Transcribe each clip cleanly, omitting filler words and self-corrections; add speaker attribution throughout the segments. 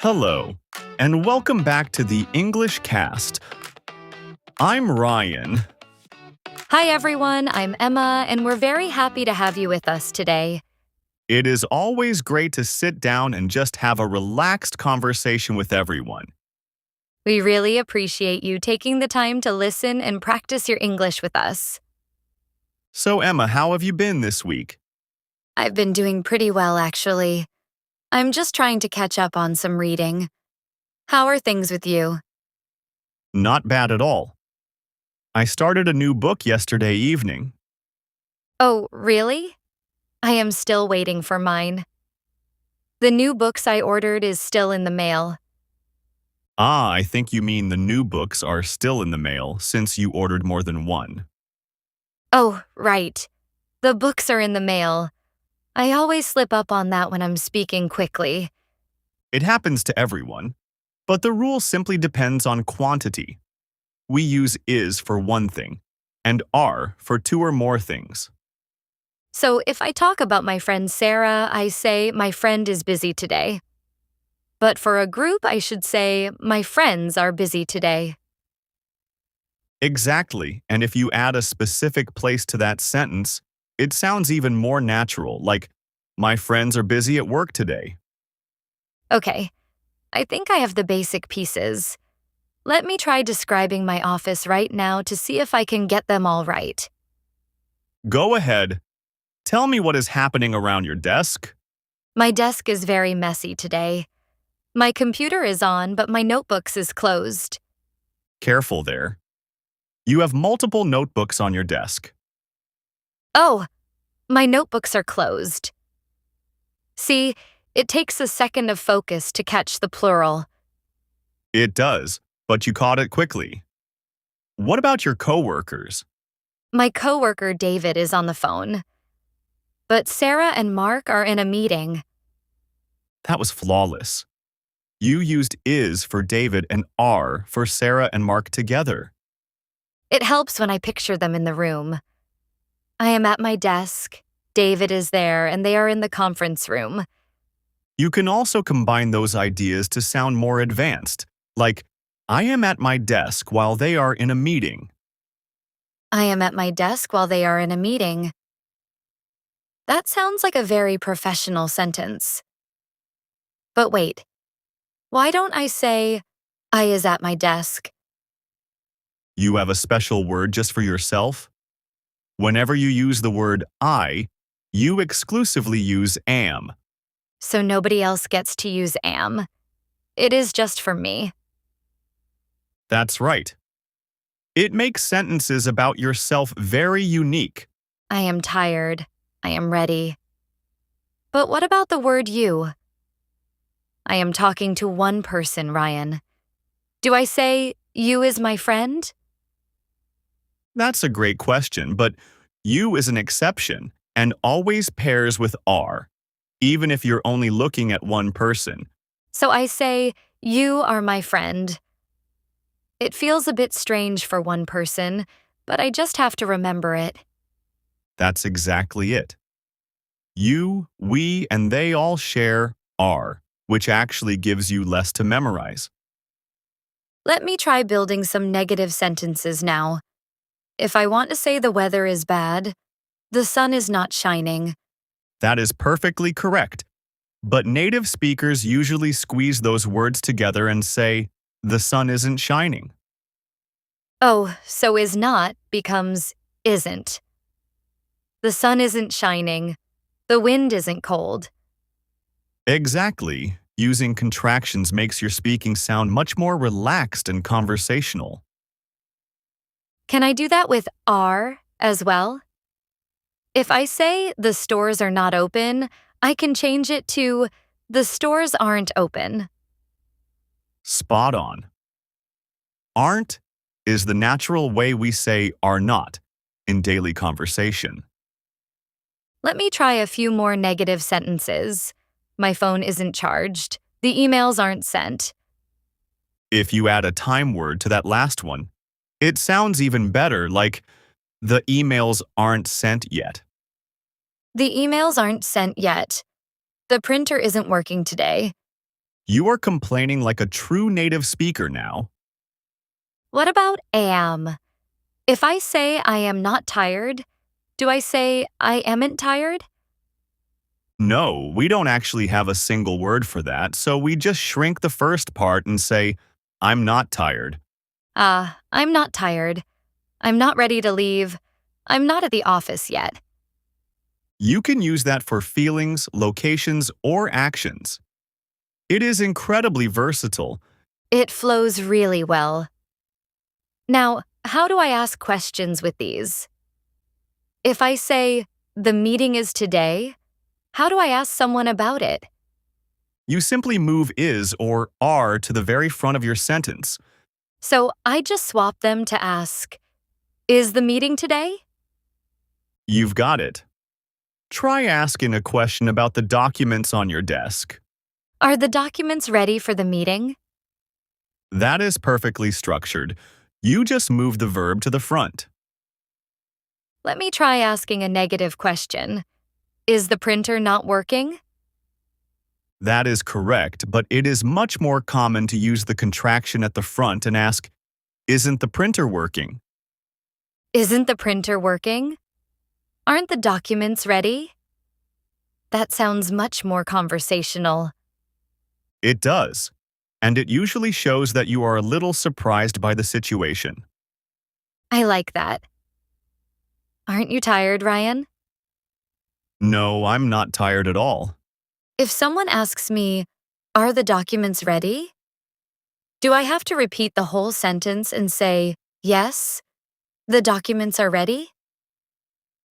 Speaker 1: Hello, and welcome back to the English Cast. I'm Ryan.
Speaker 2: Hi everyone, I'm Emma, and we're very happy to have you with us today.
Speaker 1: It is always great to sit down and just have a relaxed conversation with everyone.
Speaker 2: We really appreciate you taking the time to listen and practice your English with us.
Speaker 1: So, Emma, how have you been this week?
Speaker 2: I've been doing pretty well, actually. I'm just trying to catch up on some reading. How are things with you?
Speaker 1: Not bad at all. I started a new book yesterday evening.
Speaker 2: Oh, really? I am still waiting for mine. The new books I ordered is still in the mail.
Speaker 1: I think you mean the new books are still in the mail since you ordered more than one.
Speaker 2: Oh, right. The books are in the mail. I always slip up on that when I'm speaking quickly.
Speaker 1: It happens to everyone, but the rule simply depends on quantity. We use is for one thing, and are for two or more things.
Speaker 2: So if I talk about my friend Sarah, I say my friend is busy today. But for a group, I should say my friends are busy today.
Speaker 1: Exactly, and if you add a specific place to that sentence, it sounds even more natural, like, my friends are busy at work today.
Speaker 2: Okay, I think I have the basic pieces. Let me try describing my office right now to see if I can get them all right.
Speaker 1: Go ahead. Tell me what is happening around your desk.
Speaker 2: My desk is very messy today. My computer is on, but my notebooks is closed.
Speaker 1: Careful there. You have multiple notebooks on your desk.
Speaker 2: Oh, my notebooks are closed. See, it takes a second of focus to catch the plural.
Speaker 1: It does, but you caught it quickly. What about your coworkers?
Speaker 2: My coworker David is on the phone. But Sarah and Mark are in a meeting.
Speaker 1: That was flawless. You used is for David and are for Sarah and Mark together.
Speaker 2: It helps when I picture them in the room. I am at my desk, David is there, and they are in the conference room.
Speaker 1: You can also combine those ideas to sound more advanced, like, I am at my desk while they are in a meeting.
Speaker 2: I am at my desk while they are in a meeting. That sounds like a very professional sentence. But wait, why don't I say, I is at my desk?
Speaker 1: You have a special word just for yourself? Whenever you use the word I, you exclusively use am.
Speaker 2: So nobody else gets to use am. It is just for me.
Speaker 1: That's right. It makes sentences about yourself very unique.
Speaker 2: I am tired. I am ready. But what about the word you? I am talking to one person, Ryan. Do I say, you is my friend?
Speaker 1: That's a great question, but you is an exception and always pairs with are, even if you're only looking at one person.
Speaker 2: So I say, you are my friend. It feels a bit strange for one person, but I just have to remember it.
Speaker 1: That's exactly it. You, we, and they all share are, which actually gives you less to memorize.
Speaker 2: Let me try building some negative sentences now. If I want to say the weather is bad, the sun is not shining.
Speaker 1: That is perfectly correct. But native speakers usually squeeze those words together and say, the sun isn't shining.
Speaker 2: Oh, so is not becomes isn't. The sun isn't shining. The wind isn't cold.
Speaker 1: Exactly. Using contractions makes your speaking sound much more relaxed and conversational.
Speaker 2: Can I do that with are as well? If I say the stores are not open, I can change it to the stores aren't open.
Speaker 1: Spot on. Aren't is the natural way we say are not in daily conversation.
Speaker 2: Let me try a few more negative sentences. My phone isn't charged. The emails aren't sent.
Speaker 1: If you add a time word to that last one, it sounds even better, like, the emails aren't sent yet.
Speaker 2: The emails aren't sent yet. The printer isn't working today.
Speaker 1: You are complaining like a true native speaker now.
Speaker 2: What about am? If I say I am not tired, do I say I amn't tired?
Speaker 1: No, we don't actually have a single word for that, so we just shrink the first part and say, I'm not tired.
Speaker 2: I'm not tired. I'm not ready to leave. I'm not at the office yet.
Speaker 1: You can use that for feelings, locations, or actions. It is incredibly versatile.
Speaker 2: It flows really well. Now, how do I ask questions with these? If I say, the meeting is today, how do I ask someone about it?
Speaker 1: You simply move is or are to the very front of your sentence.
Speaker 2: So I just swap them to ask, is the meeting today?
Speaker 1: You've got it. Try asking a question about the documents on your desk.
Speaker 2: Are the documents ready for the meeting?
Speaker 1: That is perfectly structured. You just move the verb to the front.
Speaker 2: Let me try asking a negative question. Is the printer not working?
Speaker 1: That is correct, but it is much more common to use the contraction at the front and ask, isn't the printer working?
Speaker 2: Isn't the printer working? Aren't the documents ready? That sounds much more conversational.
Speaker 1: It does, and it usually shows that you are a little surprised by the situation.
Speaker 2: I like that. Aren't you tired, Ryan?
Speaker 1: No, I'm not tired at all.
Speaker 2: If someone asks me, are the documents ready? Do I have to repeat the whole sentence and say, yes, the documents are ready?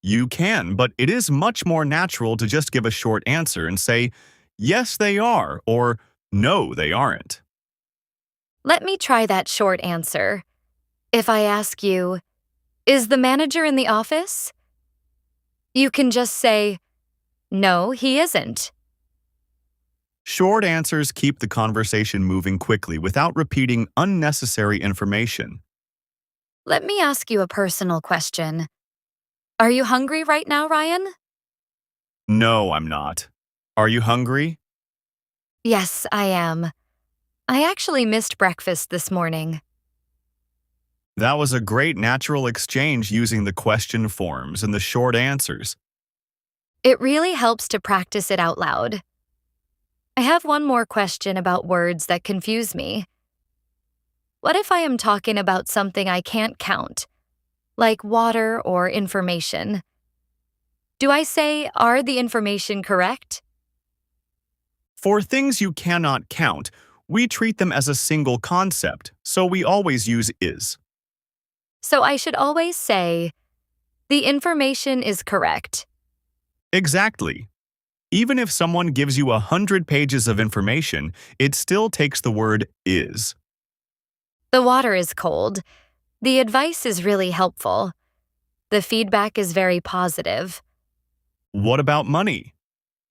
Speaker 1: You can, but it is much more natural to just give a short answer and say, yes, they are, or no, they aren't.
Speaker 2: Let me try that short answer. If I ask you, is the manager in the office? You can just say, no, he isn't.
Speaker 1: Short answers keep the conversation moving quickly without repeating unnecessary information.
Speaker 2: Let me ask you a personal question. Are you hungry right now, Ryan?
Speaker 1: No, I'm not. Are you hungry?
Speaker 2: Yes, I am. I actually missed breakfast this morning.
Speaker 1: That was a great natural exchange using the question forms and the short answers.
Speaker 2: It really helps to practice it out loud. I have one more question about words that confuse me. What if I am talking about something I can't count, like water or information? Do I say, are the information correct?
Speaker 1: For things you cannot count, we treat them as a single concept, so we always use is.
Speaker 2: So I should always say, the information is correct.
Speaker 1: Exactly. Even if someone gives you 100 pages of information, it still takes the word is.
Speaker 2: The water is cold. The advice is really helpful. The feedback is very positive.
Speaker 1: What about money?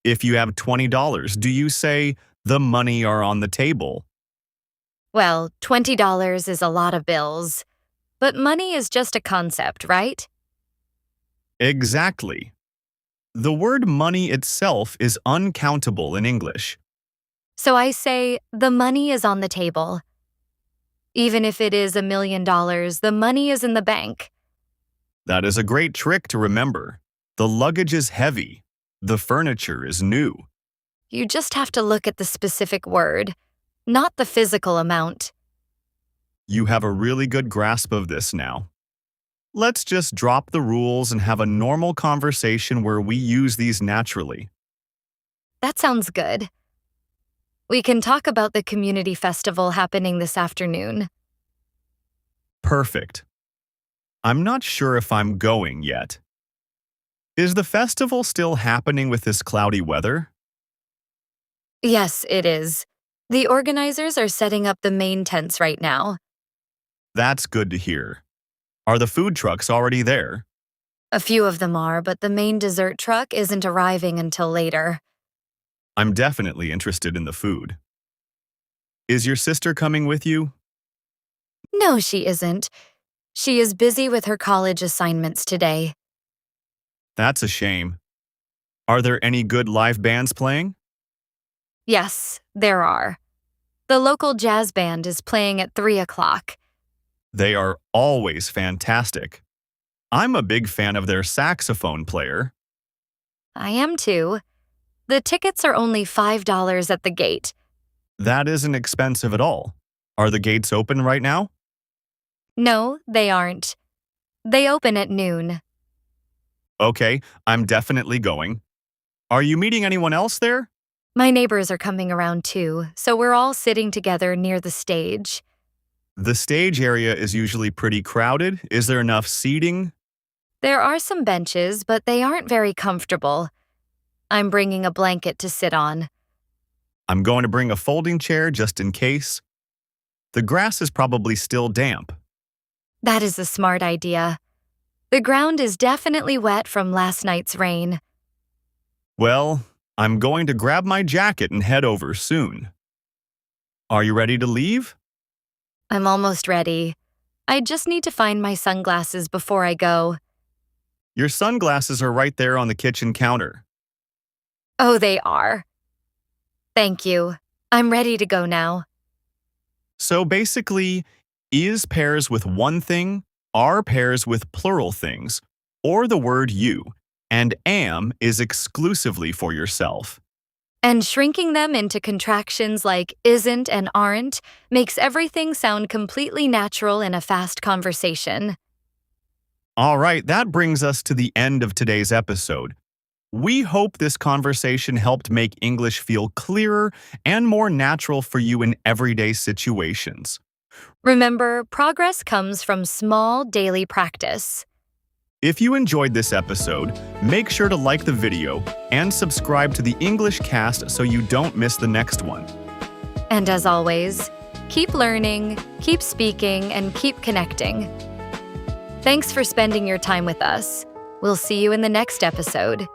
Speaker 1: If you have $20, do you say, the money are on the table?
Speaker 2: Well, $20 is a lot of bills. But money is just a concept, right?
Speaker 1: Exactly. The word money itself is uncountable in English.
Speaker 2: So I say, the money is on the table. Even if it is $1 million, the money is in the bank.
Speaker 1: That is a great trick to remember. The luggage is heavy. The furniture is new.
Speaker 2: You just have to look at the specific word, not the physical amount.
Speaker 1: You have a really good grasp of this now. Let's just drop the rules and have a normal conversation where we use these naturally.
Speaker 2: That sounds good. We can talk about the community festival happening this afternoon.
Speaker 1: Perfect. I'm not sure if I'm going yet. Is the festival still happening with this cloudy weather?
Speaker 2: Yes, it is. The organizers are setting up the main tents right now.
Speaker 1: That's good to hear. Are the food trucks already there?
Speaker 2: A few of them are, but the main dessert truck isn't arriving until later.
Speaker 1: I'm definitely interested in the food. Is your sister coming with you?
Speaker 2: No, she isn't. She is busy with her college assignments today.
Speaker 1: That's a shame. Are there any good live bands playing?
Speaker 2: Yes, there are. The local jazz band is playing at 3 o'clock.
Speaker 1: They are always fantastic. I'm a big fan of their saxophone player.
Speaker 2: I am too. The tickets are only $5 at the gate.
Speaker 1: That isn't expensive at all. Are the gates open right now?
Speaker 2: No, they aren't. They open at noon.
Speaker 1: Okay, I'm definitely going. Are you meeting anyone else there?
Speaker 2: My neighbors are coming around too, so we're all sitting together near the stage.
Speaker 1: The stage area is usually pretty crowded. Is there enough seating?
Speaker 2: There are some benches, but they aren't very comfortable. I'm bringing a blanket to sit on.
Speaker 1: I'm going to bring a folding chair just in case. The grass is probably still damp.
Speaker 2: That is a smart idea. The ground is definitely wet from last night's rain.
Speaker 1: Well, I'm going to grab my jacket and head over soon. Are you ready to leave?
Speaker 2: I'm almost ready. I just need to find my sunglasses before I go.
Speaker 1: Your sunglasses are right there on the kitchen counter.
Speaker 2: Oh, they are. Thank you. I'm ready to go now.
Speaker 1: So basically, is pairs with one thing, are pairs with plural things, or the word you, and am is exclusively for yourself.
Speaker 2: And shrinking them into contractions like isn't and aren't makes everything sound completely natural in a fast conversation.
Speaker 1: All right, that brings us to the end of today's episode. We hope this conversation helped make English feel clearer and more natural for you in everyday situations.
Speaker 2: Remember, progress comes from small daily practice.
Speaker 1: If you enjoyed this episode, make sure to like the video and subscribe to the English Cast so you don't miss the next one.
Speaker 2: And as always, keep learning, keep speaking, and keep connecting. Thanks for spending your time with us. We'll see you in the next episode.